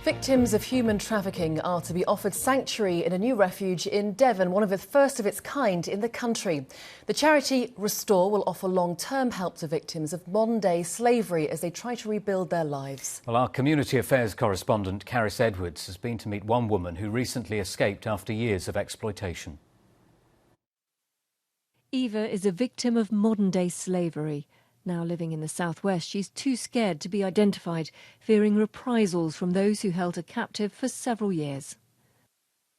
Victims of human trafficking are to be offered sanctuary in a new refuge in Devon, one of the first of its kind in the country. The charity Restore will offer long-term help to victims of modern-day slavery as they try to rebuild their lives. Well, our community affairs correspondent, Caris Edwards, has been to meet one woman who recently escaped after years of exploitation. Eva is a victim of modern-day slavery. Now living in the southwest, she's too scared to be identified, fearing reprisals from those who held her captive for several years.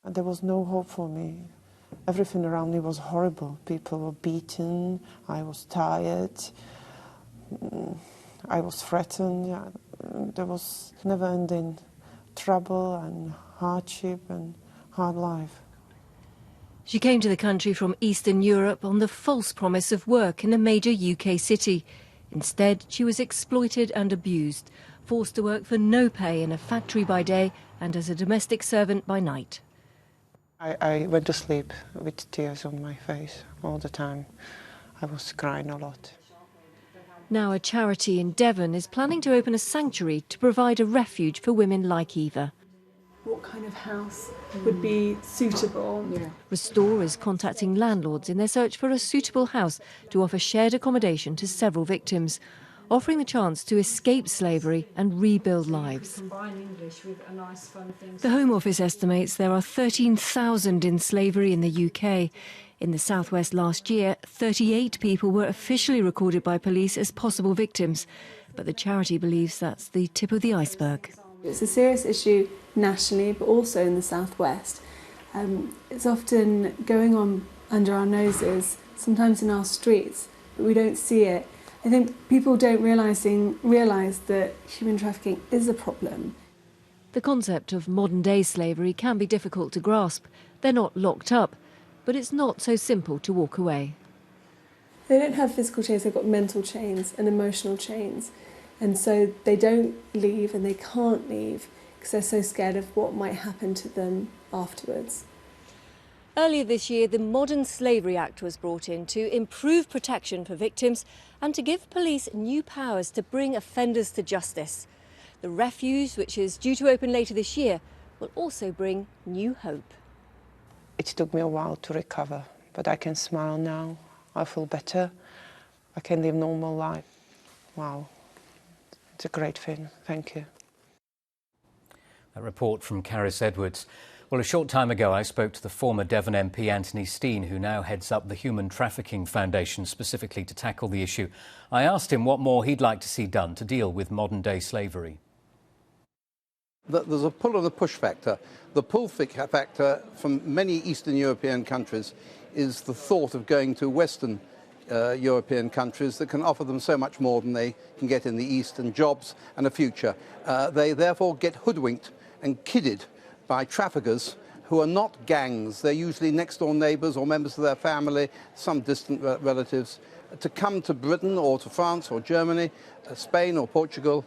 There was no hope for me. Everything around me was horrible. People were beaten, I was tired, I was threatened. Yeah. There was never-ending trouble and hardship and hard life. She came to the country from Eastern Europe on the false promise of work in a major UK city. Instead, she was exploited and abused, forced to work for no pay in a factory by day and as a domestic servant by night. I went to sleep with tears on my face all the time. I was crying a lot. Now a charity in Devon is planning to open a sanctuary to provide a refuge for women like Eva. What kind of house would be suitable? Yeah. Restore is contacting landlords in their search for a suitable house to offer shared accommodation to several victims, offering the chance to escape slavery and rebuild lives. The Home Office estimates there are 13,000 in slavery in the UK. In the southwest last year, 38 people were officially recorded by police as possible victims, but the charity believes that's the tip of the iceberg. It's a serious issue nationally, but also in the southwest. It's often going on under our noses, sometimes in our streets, but we don't see it. I think people don't realise that human trafficking is a problem. The concept of modern-day slavery can be difficult to grasp. They're not locked up, but it's not so simple to walk away. They don't have physical chains, they've got mental chains and emotional chains. And so they don't leave and they can't leave because they're so scared of what might happen to them afterwards. Earlier this year, the Modern Slavery Act was brought in to improve protection for victims and to give police new powers to bring offenders to justice. The refuge, which is due to open later this year, will also bring new hope. It took me a while to recover, but I can smile now. I feel better. I can live a normal life. Wow. It's a great thing. Thank you. That report from Caris Edwards. Well, a short time ago, I spoke to the former Devon MP Anthony Steen, who now heads up the Human Trafficking Foundation specifically to tackle the issue. I asked him what more he'd like to see done to deal with modern-day slavery. There's a pull and a push factor. The pull factor from many Eastern European countries is the thought of going to Western European countries that can offer them so much more than they can get in the East, and jobs and a future. They therefore get hoodwinked and kidded by traffickers who are not gangs. They're usually next-door neighbours or members of their family, some distant relatives, to come to Britain or to France or Germany, Spain or Portugal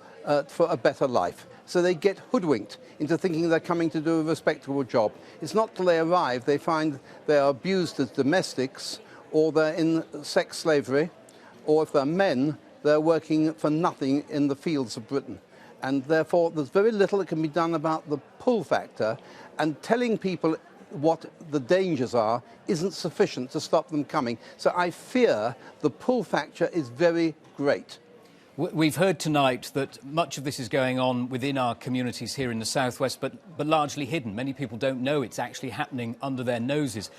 for a better life. So they get hoodwinked into thinking they're coming to do a respectable job. It's not till they arrive they find they are abused as domestics, or they're in sex slavery, or if they're men, they're working for nothing in the fields of Britain. And therefore, there's very little that can be done about the pull factor, and telling people what the dangers are isn't sufficient to stop them coming. So I fear the pull factor is very great. We've heard tonight that much of this is going on within our communities here in the southwest, but largely hidden. Many people don't know it's actually happening under their noses.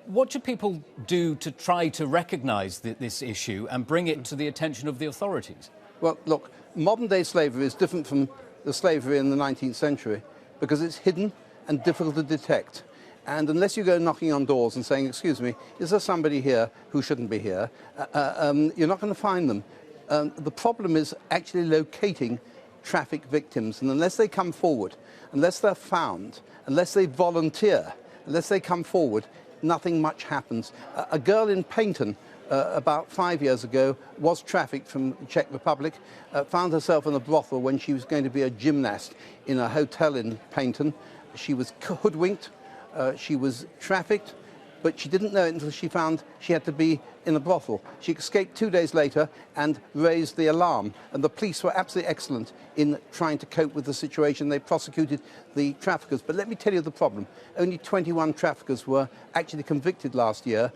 What should people do to try to recognise this issue and bring it to the attention of the authorities? Well, look, modern-day slavery is different from the slavery in the 19th century because it's hidden and difficult to detect. And unless you go knocking on doors and saying, excuse me, is there somebody here who shouldn't be here, you're not going to find them. The problem is actually locating traffic victims, and unless they come forward, unless they're found, unless they volunteer, unless they come forward, nothing much happens. A girl in Paignton about 5 years ago, was trafficked from the Czech Republic, found herself in a brothel when she was going to be a gymnast in a hotel in Paignton. She was hoodwinked, she was trafficked, but she didn't know it until she found she had to be in a brothel. She escaped 2 days later and raised the alarm, and the police were absolutely excellent in trying to cope with the situation. They prosecuted the traffickers. But let me tell you the problem. Only 21 traffickers were actually convicted last year,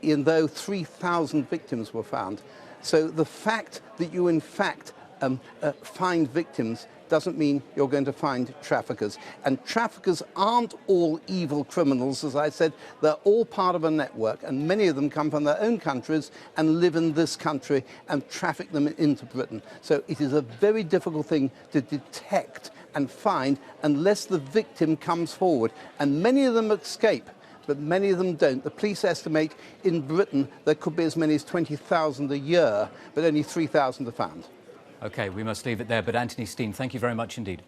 even though 3,000 victims were found. So the fact that you in fact find victims doesn't mean you're going to find traffickers. And traffickers aren't all evil criminals, as I said. They're all part of a network, and many of them come from their own countries and live in this country and traffic them into Britain. So it is a very difficult thing to detect and find unless the victim comes forward. And many of them escape, but many of them don't. The police estimate in Britain there could be as many as 20,000 a year, but only 3,000 are found. OK, we must leave it there. But Anthony Steen, thank you very much indeed.